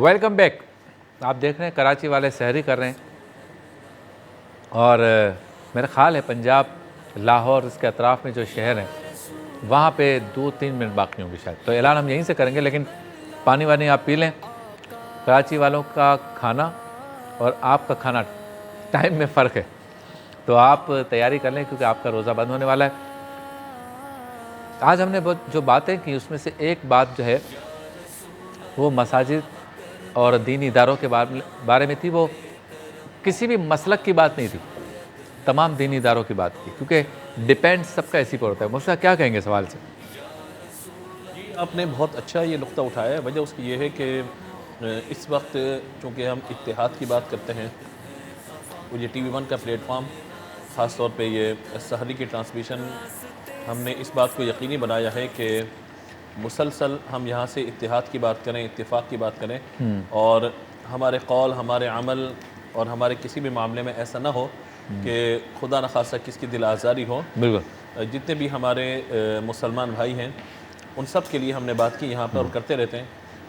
Welcome back. آپ دیکھ رہے ہیں کراچی والے سحری کر رہے ہیں اور میرا خیال ہے پنجاب لاہور اس کے اطراف میں جو شہر ہیں وہاں پہ 2-3 منٹ باقی ہوں گے شاید, تو اعلان ہم یہیں سے کریں گے. لیکن پانی وانی آپ پی لیں. کراچی والوں کا کھانا اور آپ کا کھانا ٹائم میں فرق ہے, تو آپ تیاری کر لیں کیونکہ آپ کا روزہ بند ہونے والا ہے. آج ہم نے جو باتیں کی اس میں سے ایک بات جو ہے وہ مساجد اور دینی اداروں کے بارے میں تھی. وہ کسی بھی مسلک کی بات نہیں تھی, تمام دینی اداروں کی بات کی, کیونکہ ڈیپینڈ سب کا اسی پر ہوتا ہے. مفتی کیا کہیں گے سوال سے؟ جی, آپ نے بہت اچھا یہ نقطہ اٹھایا ہے. وجہ اس کی یہ ہے کہ اس وقت چونکہ ہم اتحاد کی بات کرتے ہیں, وہ یہ ٹی وی 1 کا پلیٹ فارم, خاص طور پہ یہ سحری کی ٹرانسمیشن, ہم نے اس بات کو یقینی بنایا ہے کہ مسلسل ہم یہاں سے اتحاد کی بات کریں, اتفاق کی بات کریں, اور ہمارے قول, ہمارے عمل اور ہمارے کسی بھی معاملے میں ایسا نہ ہو کہ خدا نخواستہ کس کی دل آزاری ہو. بالکل. جتنے بھی ہمارے مسلمان بھائی ہیں ان سب کے لیے ہم نے بات کی یہاں پر اور کرتے رہتے ہیں.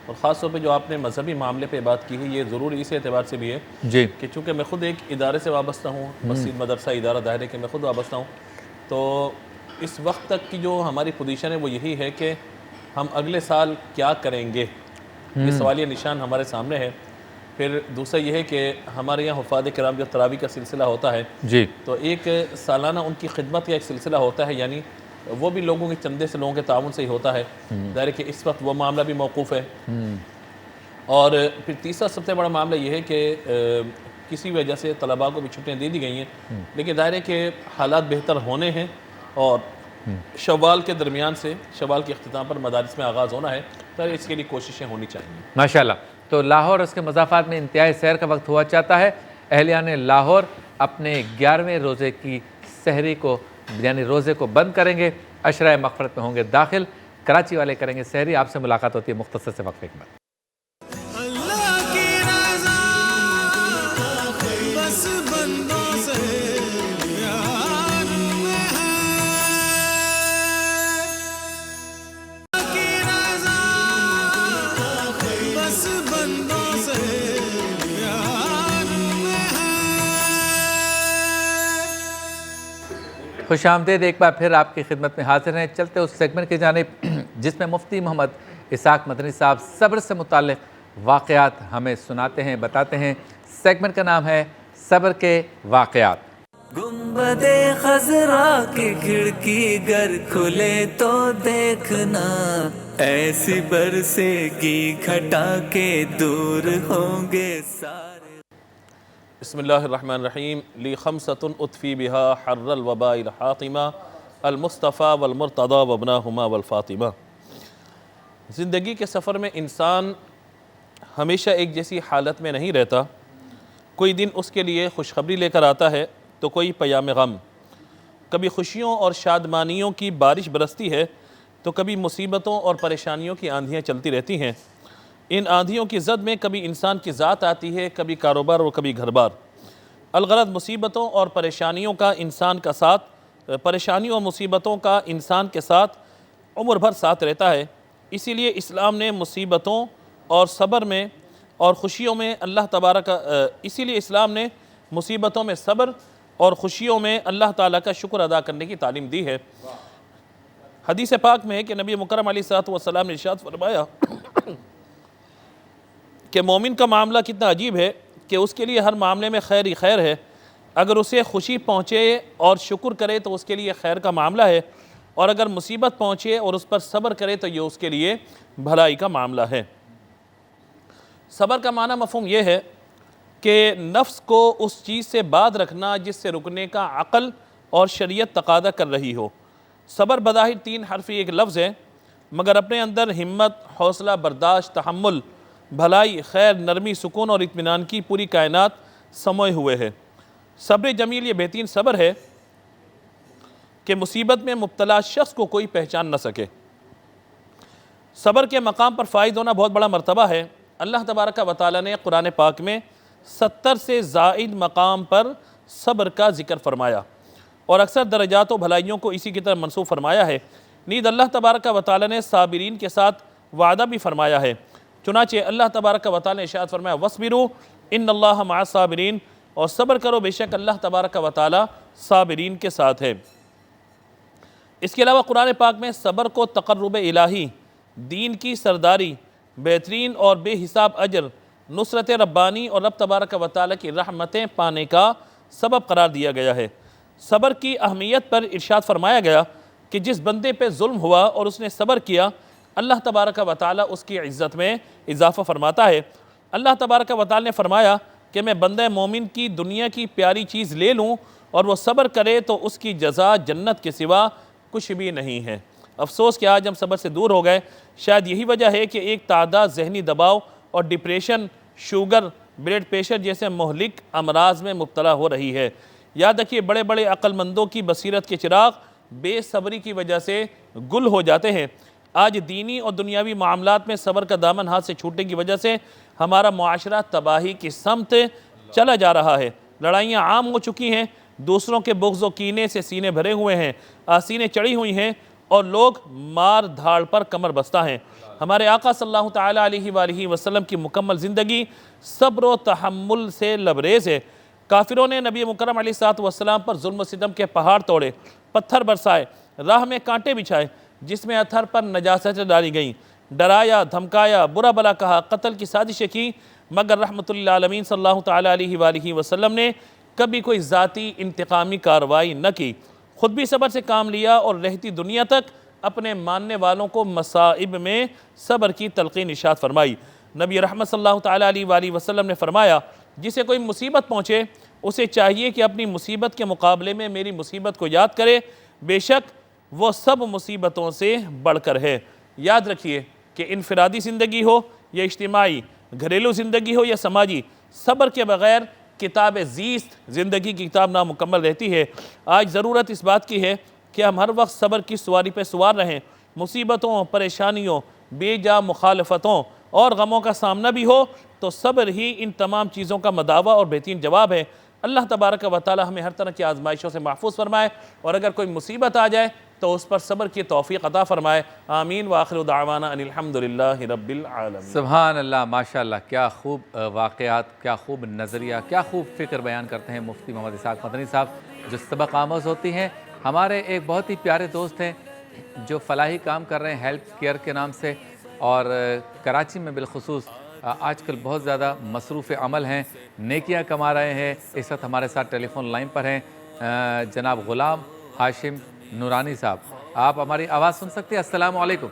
اور خاص طور پہ جو آپ نے مذہبی معاملے پہ بات کی ہے, یہ ضروری اس اعتبار سے بھی ہے جی کہ چونکہ میں خود ایک ادارے سے وابستہ ہوں, مسجد مدرسہ ادارہ دائرے کے میں خود وابستہ ہوں, تو اس وقت تک کی جو ہماری پوزیشن ہے وہ یہی ہے کہ ہم اگلے سال کیا کریں گے, یہ سوالیہ نشان ہمارے سامنے ہے. پھر دوسرا یہ ہے کہ ہمارے یہاں حفاظ کرام جو تراویح کا سلسلہ ہوتا ہے, جی تو ایک سالانہ ان کی خدمت کا ایک سلسلہ ہوتا ہے, یعنی وہ بھی لوگوں کے چندے سے, لوگوں کے تعاون سے ہی ہوتا ہے. ظاہر ہے کہ اس وقت وہ معاملہ بھی موقوف ہے. اور پھر تیسرا سب سے بڑا معاملہ یہ ہے کہ کسی وجہ سے طلباء کو بھی چھٹیاں دے دی گئی ہیں, لیکن ظاہر ہے کہ حالات بہتر ہونے ہیں اور شوال کے درمیان سے, شوال کے اختتام پر مدارس میں آغاز ہونا ہے, تو اس کے لیے کوششیں ہونی چاہیے. ماشاءاللہ. تو لاہور اور اس کے مضافات میں انتہائی سیر کا وقت ہوا چاہتا ہے. اہلیان لاہور اپنے 11ویں روزے کی سحری کو یعنی روزے کو بند کریں گے, عشرہ مغفرت میں ہوں گے داخل. کراچی والے کریں گے سحری. آپ سے ملاقات ہوتی ہے مختصر سے وقفے کے بعد. خوش آمدید ایک بار پھر آپ کی خدمت میں حاضر ہیں. چلتے اس سیگمنٹ کی جانب جس میں مفتی محمد اسحاق مدنی صاحب صبر سے متعلق واقعات ہمیں سناتے ہیں, بتاتے ہیں. سیگمنٹ کا نام ہے صبر کے واقعات. گنبد خضرا کی کھڑکی گر کھلے تو دیکھنا, ایسی برسے گی گھٹا کے دور ہوں گے سارے. بسم اللہ الرحمن الرحیم. لی خمسۃ اطفی بہا حر الوباء الحاطمہ, المصطفیٰ والمرتضیٰ وابناہما والفاطمہ. زندگی کے سفر میں انسان ہمیشہ ایک جیسی حالت میں نہیں رہتا. کوئی دن اس کے لیے خوشخبری لے کر آتا ہے تو کوئی پیام غم. کبھی خوشیوں اور شادمانیوں کی بارش برستی ہے تو کبھی مصیبتوں اور پریشانیوں کی آندھیاں چلتی رہتی ہیں. ان آندھیوں کی زد میں کبھی انسان کی ذات آتی ہے, کبھی کاروبار اور کبھی گھر بار. الغرض مصیبتوں اور پریشانیوں کا انسان کا ساتھ, پریشانیوں اور مصیبتوں کا انسان کے ساتھ عمر بھر ساتھ رہتا ہے. اسی لیے اسلام نے مصیبتوں اور صبر میں اور خوشیوں میں اسلام نے مصیبتوں میں صبر اور خوشیوں میں اللہ تعالیٰ کا شکر ادا کرنے کی تعلیم دی ہے. حدیث پاک میں ہے کہ نبی مکرم علیہ الصلوۃ والسلام نے ارشاد فرمایا کہ مومن کا معاملہ کتنا عجیب ہے کہ اس کے لیے ہر معاملے میں خیر ہی خیر ہے. اگر اسے خوشی پہنچے اور شکر کرے تو اس کے لیے خیر کا معاملہ ہے, اور اگر مصیبت پہنچے اور اس پر صبر کرے تو یہ اس کے لیے بھلائی کا معاملہ ہے. صبر کا معنی مفہوم یہ ہے کہ نفس کو اس چیز سے باز رکھنا جس سے رکنے کا عقل اور شریعت تقاضا کر رہی ہو. صبر بظاہر 3 حرفی ایک لفظ ہے, مگر اپنے اندر ہمت, حوصلہ, برداشت, تحمل, بھلائی, خیر, نرمی, سکون اور اطمینان کی پوری کائنات سموئے ہوئے ہے. صبر جمیل یہ بہترین صبر ہے کہ مصیبت میں مبتلا شخص کو کوئی پہچان نہ سکے. صبر کے مقام پر فائز ہونا بہت بڑا مرتبہ ہے. اللہ تبارک و تعالیٰ نے قرآن پاک میں 70 سے زائد مقام پر صبر کا ذکر فرمایا اور اکثر درجات و بھلائیوں کو اسی کی طرح منسوب فرمایا ہے. نیز اللہ تبارک و تعالیٰ نے صابرین کے ساتھ وعدہ بھی فرمایا ہے چنانچہ اللہ تبارک و تعالی نے ارشاد فرمایا وَاصْبِرُوا إِنَّ اللَّهَ مَعَ الصَّابِرِينَ، اور صبر کرو بے شک اللہ تبارک و تعالی صابرین کے ساتھ ہے۔ اس کے علاوہ قرآن پاک میں صبر کو تقرب الہی، دین کی سرداری، بہترین اور بے حساب اجر، نصرت ربانی اور رب تبارک و تعالی کی رحمتیں پانے کا سبب قرار دیا گیا ہے۔ صبر کی اہمیت پر ارشاد فرمایا گیا کہ جس بندے پہ ظلم ہوا اور اس نے صبر کیا، اللہ تبارک و تعالی اس کی عزت میں اضافہ فرماتا ہے۔ اللہ تبارک و تعالی نے فرمایا کہ میں بندہ مومن کی دنیا کی پیاری چیز لے لوں اور وہ صبر کرے تو اس کی جزا جنت کے سوا کچھ بھی نہیں ہے۔ افسوس کہ آج ہم صبر سے دور ہو گئے۔ شاید یہی وجہ ہے کہ ایک تعداد ذہنی دباؤ اور ڈپریشن، شوگر، بلڈ پریشر جیسے مہلک امراض میں مبتلا ہو رہی ہے۔ یاد رکھیے بڑے بڑے عقل مندوں کی بصیرت کے چراغ بے صبری کی وجہ سے گل ہو جاتے ہیں۔ آج دینی اور دنیاوی معاملات میں صبر کا دامن ہاتھ سے چھوٹنے کی وجہ سے ہمارا معاشرہ تباہی کی سمت چلا جا رہا ہے۔ لڑائیاں عام ہو چکی ہیں، دوسروں کے بغض و کینے سے سینے بھرے ہوئے ہیں، آسینیں چڑھی ہوئی ہیں اور لوگ مار دھاڑ پر کمر بستہ ہیں۔ ہمارے آقا صلی اللہ تعالیٰ علیہ وآلہ وسلم کی مکمل زندگی صبر و تحمل سے لبریز ہے۔ کافروں نے نبی مکرم علیہ السلام پر ظلم و ستم کے پہاڑ توڑے، پتھر برسائے، راہ میں کانٹے بچھائے، جس میں اتھر پر نجاستیں ڈالی گئیں، ڈرایا، دھمکایا، برا بلا کہا، قتل کی سازشیں کی، مگر رحمت اللہ عالمین صلی اللہ تعالیٰ علیہ وآلہ وسلم نے کبھی کوئی ذاتی انتقامی کارروائی نہ کی۔ خود بھی صبر سے کام لیا اور رہتی دنیا تک اپنے ماننے والوں کو مصائب میں صبر کی تلقین ارشاد فرمائی۔ نبی رحمت صلی اللہ تعالیٰ علیہ وآلہ وسلم نے فرمایا جسے کوئی مصیبت پہنچے اسے چاہیے کہ اپنی مصیبت کے مقابلے میں میری مصیبت کو یاد کرے، بے شک وہ سب مصیبتوں سے بڑھ کر ہے۔ یاد رکھیے کہ انفرادی زندگی ہو یا اجتماعی، گھریلو زندگی ہو یا سماجی، صبر کے بغیر کتاب زیست زندگی کی کتاب نامکمل رہتی ہے۔ آج ضرورت اس بات کی ہے کہ ہم ہر وقت صبر کی سواری پہ سوار رہیں، مصیبتوں، پریشانیوں، بے جا مخالفتوں اور غموں کا سامنا بھی ہو تو صبر ہی ان تمام چیزوں کا مداوع اور بہترین جواب ہے۔ اللہ تبارک و تعالی ہمیں ہر طرح کی آزمائشوں سے محفوظ فرمائے، اور اگر کوئی مصیبت آ جائے تو اس پر صبر کی توفیق عطا فرمائے۔ آمین وآخر دعوانا ان الحمدللہ رب العالمین۔ سبحان اللہ، ماشاءاللہ، کیا خوب واقعات، کیا خوب نظریہ، کیا خوب فکر بیان کرتے ہیں مفتی محمد اسحاق مدنی صاحب، جو سبق آموز ہوتی ہیں۔ ہمارے ایک بہت ہی پیارے دوست ہیں جو فلاحی کام کر رہے ہیں ہیلتھ کیئر کے نام سے، اور کراچی میں بالخصوص آج کل بہت زیادہ مصروف عمل ہیں، نیکیاں کما رہے ہیں۔ اس وقت ہمارے ساتھ ٹیلی فون لائن پر ہیں جناب غلام ہاشم نورانی صاحب۔ آپ ہماری آواز سن سکتے ہیں؟ السلام علیکم۔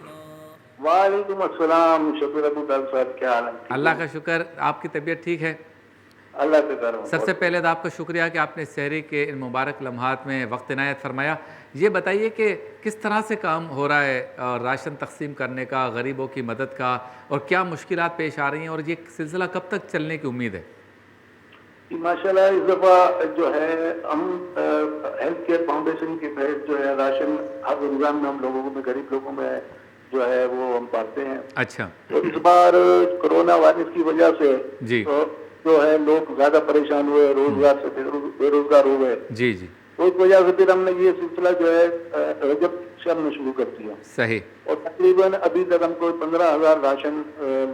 وعلیکم السلام، شکر ابو طالب صاحب، کیا حال ہے؟ اللہ کا شکر، آپ کی طبیعت ٹھیک ہے؟ اللہ کا کرم۔ سب سے پہلے تو آپ کا شکریہ کہ آپ نے سحری کے ان مبارک لمحات میں وقت عنایت فرمایا۔ یہ بتائیے کہ کس طرح سے کام ہو رہا ہے اور راشن تقسیم کرنے کا، غریبوں کی مدد کا، اور کیا مشکلات پیش آ رہی ہیں، اور یہ سلسلہ کب تک چلنے کی امید ہے؟ ماشاءاللہ اس دفعہ جو ہے ہم ہیلتھ کیئر فاؤنڈیشن کے تحت جو ہے راشن ہر رمضان میں ہم لوگوں میں، غریب لوگوں میں جو ہے وہ ہم بانٹتے ہیں۔ اچھا۔ تو اس بار کرونا وائرس کی وجہ سے جی جو ہے لوگ زیادہ پریشان ہوئے، روزگار سے بے روزگار ہو گئے۔ جی جی، تو اس وجہ سے پھر ہم نے یہ سلسلہ جو ہے رجب شب میں شروع کر دیا، صحیح۔ اور تقریباً ابھی تک ہم کو 15,000 راشن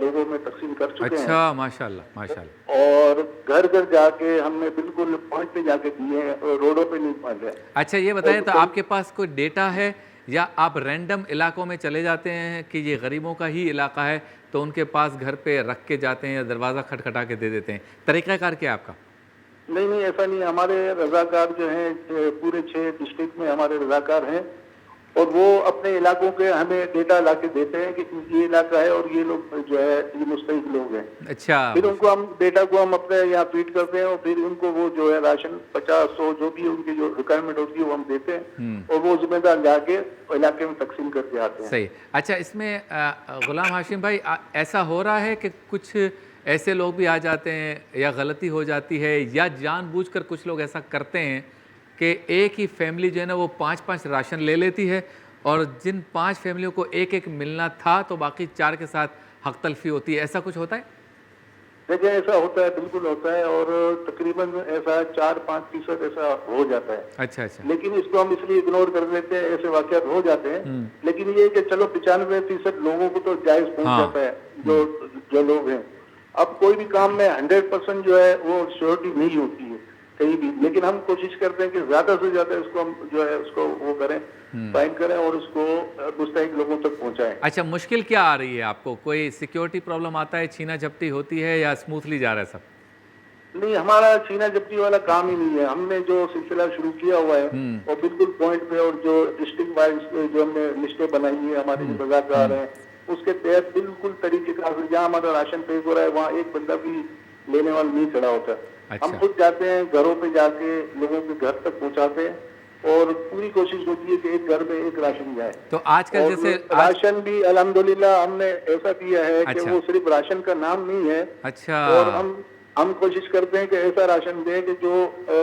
لوگوں میں تقسیم کر چکے ہیں۔ اچھا، ماشاءاللہ ماشاءاللہ۔ اور گھر گھر جا کے ہم نے بالکل پوائنٹ پہ جا کے دیے ہیں، روڈوں پہ نہیں پہنچے۔ اچھا یہ بتائیں تو آپ کے پاس کوئی ڈیٹا ہے یا آپ رینڈم علاقوں میں چلے جاتے ہیں کہ یہ غریبوں کا ہی علاقہ ہے تو ان کے پاس گھر پہ رکھ کے جاتے ہیں یا دروازہ کھٹکھٹا کے دے دیتے ہیں؟ طریقہ کار کیا ہے آپ کا؟ نہیں، ایسا نہیں، ہمارے رضاکار جو ہیں پورے 6 ڈسٹرکٹ میں ہمارے رضاکار ہیں، اور وہ اپنے علاقوں کے ہمیں ڈیٹا لا کے دیتے ہیں کہ یہ علاقہ ہے اور یہ لوگ جو ہے یہ مستحق لوگ ہیں۔ اچھا، پھر ان کو ہم ڈیٹا کو ہم اپنے یہاں فیڈ کرتے ہیں، اور پھر ان کو وہ جو ہے راشن 50-100 جو بھی ان کی جو ریکوائرمنٹ ہوتی ہے وہ ہم دیتے ہیں، اور وہ ذمہ دار جا کے علاقے میں تقسیم کر کے آتے ہیں۔ صحیح۔ اچھا، اس میں غلام ہاشم بھائی ایسا ہو رہا ہے کہ کچھ ایسے لوگ بھی آ جاتے ہیں یا غلطی ہو جاتی ہے یا جان بوجھ کر کچھ لوگ ایسا کرتے ہیں کہ ایک ہی فیملی جو ہے نا وہ 5-5 راشن لے لیتی ہے، اور جن 5 فیملیوں کو ایک ملنا تھا تو باقی 4 کے ساتھ حق تلفی ہوتی ہے، ایسا کچھ ہوتا ہے؟ دیکھیں ایسا ہوتا ہے، بالکل ہوتا ہے، اور تقریباً ایسا 4-5% ایسا ہو جاتا ہے. اچھا اچھا. لیکن اس کو ہم اس لیے اگنور کر دیتے ہیں، ایسے واقعات ہو جاتے ہیں. لیکن یہ کہ چلو 95% لوگوں کو تو جائز پہنچ جاتا ہے جو لوگ ہیں. اب کوئی بھی کام میں 100% جو ہے وہ شیورٹی نہیں ہوتی ہے کہیں بھی، لیکن ہم کوشش کرتے ہیں کہ زیادہ سے زیادہ اس کو ہم جو ہے اس کو وہ کریں، فائنڈ کریں اور اس کو مستحق لوگوں تک پہنچائیں. اچھا، مشکل کیا آ رہی ہے آپ کو؟ کوئی سیکیورٹی پرابلم آتا ہے، چھینا جھپٹی ہوتی ہے، یا اسموتھلی جا رہا ہے سب؟ نہیں، ہمارا چھینا جھپٹی والا کام ہی نہیں ہے. ہم نے جو سلسلہ شروع کیا ہوا ہے اور بالکل پوائنٹ پہ، اور جو ڈسٹرکٹ وائز جو ہم نے لسٹیں بنائی ہیں ہمارے جو رضاکار ہیں اس کے تحت بالکل طریقے کا، جہاں ہمارا راشن پیک ہو رہا ہے وہاں ایک بندہ بھی لینے والا نہیں کھڑا ہوتا. ہم خود جاتے ہیں، گھروں پہ جا کے لوگوں کے گھر تک پہنچاتے ہیں اور پوری کوشش ہوتی ہے کہ ایک گھر میں ایک راشن جائے. تو آج کل جیسے راشن بھی الحمدللہ ہم نے ایسا کیا ہے کہ وہ صرف راشن کا نام نہیں ہے. اچھا. اور ہم کوشش کرتے ہیں کہ ایسا راشن دیں کہ جو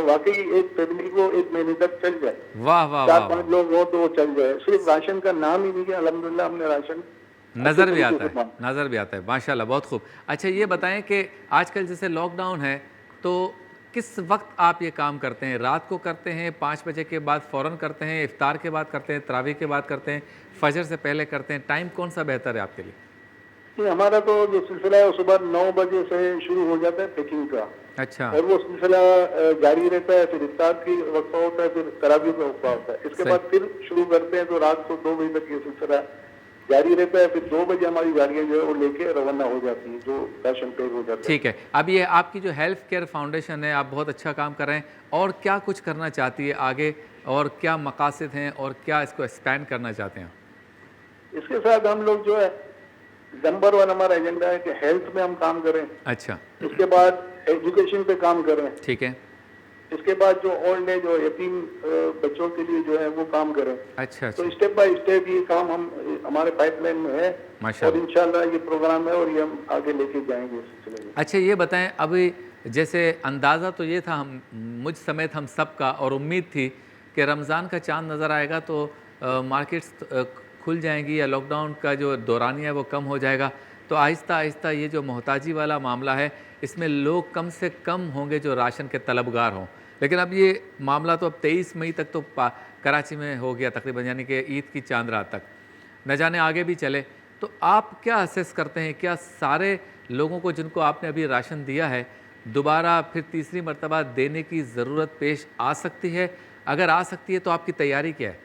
واقعی ایک فیملی کو ایک مہینے تک چل جائے. واہ واہ. 4-5 لوگ ہو تو وہ چل جائے. صرف راشن کا نام ہی نہیں ہے، الحمدللہ ہم نے راشن نظر بھی آتا ہے. ماشاءاللہ، بہت خوب. اچھا یہ بتائیں کہ آج کل جیسے لاک ڈاؤن ہے تو کس وقت آپ یہ کام کرتے ہیں؟ رات کو کرتے ہیں، 5 بجے کے بعد فوراً کرتے ہیں، افطار کے بعد کرتے ہیں، تراویح کے بعد کرتے ہیں، فجر سے پہلے کرتے ہیں؟ ٹائم کون سا بہتر ہے آپ کے لیے؟ ہمارا تو جو سلسلہ ہے وہ صبح 9 بجے سے شروع ہو جاتا ہے پیکنگ کا. اچھا. اور وہ سلسلہ جاری رہتا ہے، پھر افطار کی وقفہ ہوتا ہے، پھر تراویح کا وقفہ ہوتا ہے. اس کے بعد پھر شروع کرتے ہیں تو رات کو 2 بجے تک یہ سلسلہ جاری رہتا ہے. پھر 2 بجے ہماری گاڑیاں جو ہے وہ لے کے روانہ ہو جاتی ہیں، جو راشن پیک ہو جاتا ہے. ٹھیک ہے. اب یہ آپ کی جو ہیلتھ کیئر فاؤنڈیشن ہے، آپ بہت اچھا کام کر رہے ہیں، اور کیا کچھ کرنا چاہتی ہے آگے، اور کیا مقاصد ہیں، اور کیا اس کو ایکسپینڈ کرنا چاہتے ہیں؟ اس کے ساتھ ہم لوگ جو ہے نمبر 1 ہمارا ایجنڈا ہے کہ ہیلتھ میں ہم کام کریں. اچھا. اس کے بعد ایجوکیشن پہ کام کریں. ٹھیک ہے. اس کے بعد جو اولڈ ایج اور یتیم بچوں کے لیے جو ہے وہ کام کریں. اچھا. تو اسٹیپ بائی اسٹیپ یہ کام ہمارے پائپ لائن میں ہے، اور انشاءاللہ یہ پروگرام ہے اور یہ ہم آگے لے کے جائیں گے اس سلسلے میں. اچھا یہ بتائیں، ابھی جیسے اندازہ تو یہ تھا مجھ سمیت ہم سب کا، اور امید تھی کہ رمضان کا چاند نظر آئے گا تو مارکیٹس کھل جائیں گی، یا لاک ڈاؤن کا جو دورانیہ ہے وہ کم ہو جائے گا. تو آہستہ آہستہ یہ جو محتاجی والا معاملہ ہے اس میں لوگ کم سے کم ہوں گے جو راشن کے طلبگار ہوں. لیکن اب یہ معاملہ تو اب 23 مئی تک تو کراچی میں ہو گیا تقریباً، یعنی کہ عید کی چاند رات تک، نہ جانے آگے بھی چلے. تو آپ کیا اسیس کرتے ہیں، کیا سارے لوگوں کو جن کو آپ نے ابھی راشن دیا ہے دوبارہ پھر تیسری مرتبہ دینے کی ضرورت پیش آ سکتی ہے؟ اگر آ سکتی ہے تو آپ کی تیاری کیا ہے؟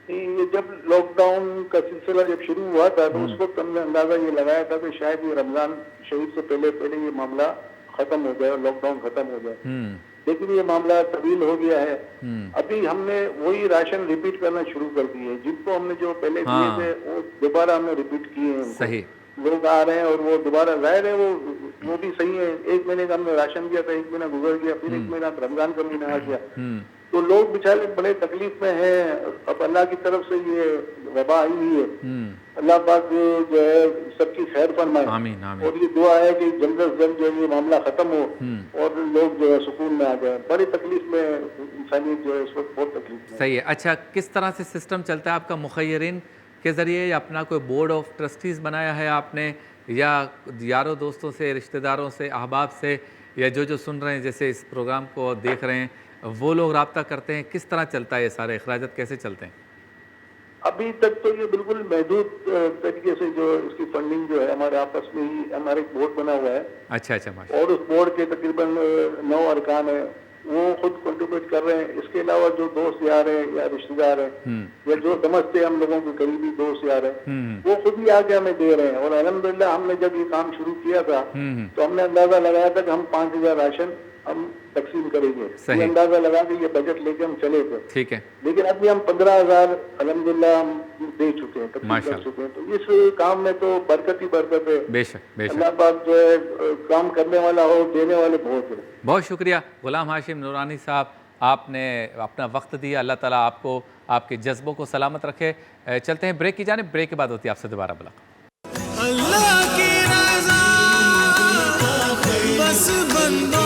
یہ جب لاک ڈاؤن کا سلسلہ جب شروع ہوا تھا تو اس وقت ہم نے اندازہ یہ لگایا تھا کہ شاید یہ رمضان شریف سے پہلے یہ معاملہ ختم ہو جائے اور لاک ڈاؤن ختم ہو جائے. لیکن یہ معاملہ طویل ہو گیا ہے. ابھی ہم نے وہی راشن ریپیٹ کرنا شروع کر دیے ہیں، جن کو ہم نے جو پہلے دیے تھے وہ دوبارہ ہم نے ریپیٹ کیے ہیں. صحیح. لوگ آ رہے ہیں اور وہ دوبارہ ظاہر ہے وہ بھی صحیح ہے. 1 مہینے کا ہم نے راشن دیا تھا، 1 مہینہ گزر گیا، پھر 1 مہینہ رمضان کا مہینہ آ گیا. تو لوگ بیچارے بڑے تکلیف میں ہیں. اب اللہ کی طرف سے یہ وبا آئی ہوئی ہے، اللہ پاک جو ہے سب کی خیر فرمائے. آمین آمین. اور یہ دعا ہے کہ جلد از جلد جو یہ معاملہ ختم ہو اور لوگ جو ہے سکون میں آ جائیں. بڑی تکلیف میں انسانیت جو ہے اس وقت بہت تکلیف میں. صحیح ہے. اچھا کس طرح سے سسٹم چلتا ہے آپ کا؟ مخیرین کے ذریعے، یا اپنا کوئی بورڈ آف ٹرسٹیز بنایا ہے آپ نے، یا یاروں دوستوں سے، رشتہ داروں سے، احباب سے، یا جو سن رہے ہیں جیسے اس پروگرام کو دیکھ رہے ہیں وہ لوگ رابطہ کرتے ہیں؟ کس طرح چلتا ہے یہ سارے اخراجات، کیسے چلتے ہیں؟ ابھی تک تو یہ بالکل محدود طریقے سے جو اس کی فنڈنگ جو ہے ہمارے آپس میں ہی ہمارا ایک بورڈ بنا ہوا ہے. اچھا اچھا. اور اس بورڈ کے تقریباً 9 ارکان ہیں، وہ خود کنٹریبیوٹ کر رہے ہیں. اس کے علاوہ جو دوست یار ہیں یا رشتہ دار ہیں یا جو سمجھتے ہیں ہم لوگوں کے قریبی دوست یار ہیں، وہ خود ہی آگے ہمیں دے رہے ہیں. اور الحمدللہ ہم نے جب یہ کام شروع کیا تھا تو ہم نے اندازہ لگایا تھا کہ ہم 5000 راشن ہم تقسیم کریں گے. یہ اندازہ لگا کے یہ بجٹ لے کے ہم چلے تھے. ٹھیک ہے. لیکن ابھی ہم 15000 الحمدللہ ہم دے چکے ہیں، تقسیم کر چکے ہیں. تو اس کام میں تو برکت ہی برکت ہے. بے شک بے شک. اللہ پاک جو ہے کام کرنے والا ہو، دینے والے بہت ہیں. بہت شکریہ غلام ہاشم نورانی صاحب، آپ نے اپنا وقت دیا. اللہ تعالیٰ آپ کو، آپ کے جذبوں کو سلامت رکھے. چلتے ہیں بریک کی جانب، بریک کے بعد ہوتی ہے آپ سے دوبارہ ملاقات. اللہ کی رضا بس بندوں